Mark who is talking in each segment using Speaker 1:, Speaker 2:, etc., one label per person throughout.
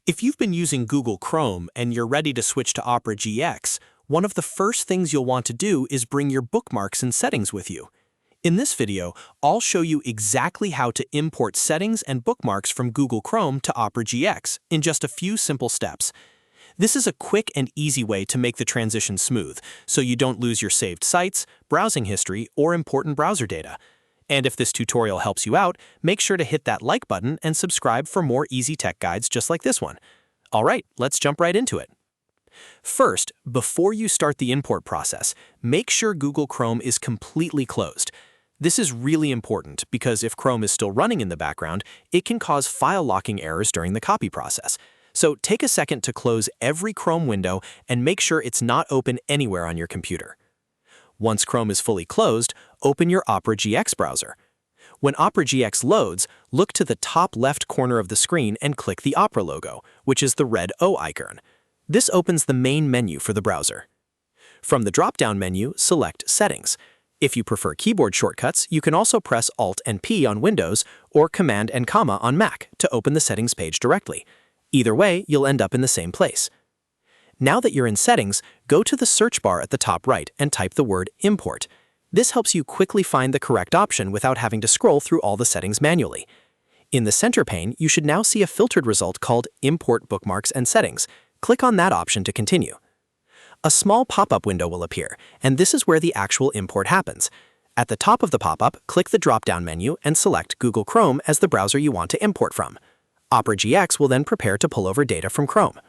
Speaker 1: If you've been using Google Chrome and you're ready to switch to Opera GX, one of the first things you'll want to do is bring your bookmarks and settings with you. In this video, I'll show you exactly how to import settings and bookmarks from Google Chrome to Opera GX in just a few simple steps. This is a quick and easy way to make the transition smooth, so you don't lose your saved sites, browsing history, or important browser data. And if this tutorial helps you out, make sure to hit that like button and subscribe for more easy tech guides just like this one. All right, let's jump right into it. First, before you start the import process, make sure Google Chrome is completely closed. This is really important because if Chrome is still running in the background, it can cause file locking errors during the copy process. So take a second to close every Chrome window and make sure it's not open anywhere on your computer. Once Chrome is fully closed, open your Opera GX browser. When Opera GX loads, look to the top left corner of the screen and click the Opera logo, which is the red O icon. This opens the main menu for the browser. From the drop-down menu, select Settings. If you prefer keyboard shortcuts, you can also press Alt and P on Windows or Command and Comma on Mac to open the settings page directly. Either way, you'll end up in the same place. Now that you're in Settings, go to the search bar at the top right and type the word Import. This helps you quickly find the correct option without having to scroll through all the settings manually. In the center pane, you should now see a filtered result called Import Bookmarks and Settings. Click on that option to continue. A small pop-up window will appear, and this is where the actual import happens. At the top of the pop-up, click the drop-down menu and select Google Chrome as the browser you want to import from. Opera GX will then prepare to pull over data from Chrome.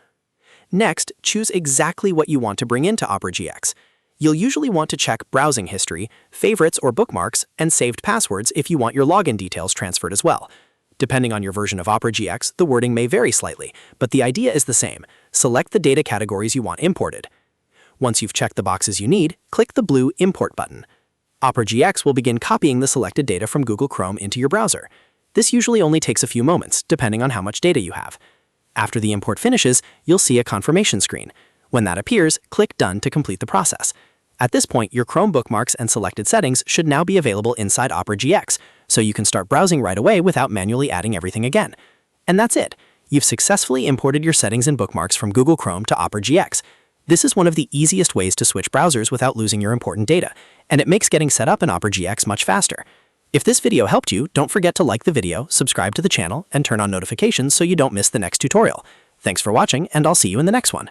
Speaker 1: Next, choose exactly what you want to bring into Opera GX. You'll usually want to check browsing history, favorites or bookmarks, and saved passwords if you want your login details transferred as well. Depending on your version of Opera GX, the wording may vary slightly, but the idea is the same. Select the data categories you want imported. Once you've checked the boxes you need, click the blue Import button. Opera GX will begin copying the selected data from Google Chrome into your browser. This usually only takes a few moments, depending on how much data you have. After the import finishes, you'll see a confirmation screen. When that appears, click Done to complete the process. At this point, your Chrome bookmarks and selected settings should now be available inside Opera GX, so you can start browsing right away without manually adding everything again. And that's it. You've successfully imported your settings and bookmarks from Google Chrome to Opera GX. This is one of the easiest ways to switch browsers without losing your important data, and it makes getting set up in Opera GX much faster. If this video helped you, don't forget to like the video, subscribe to the channel, and turn on notifications so you don't miss the next tutorial. Thanks for watching, and I'll see you in the next one.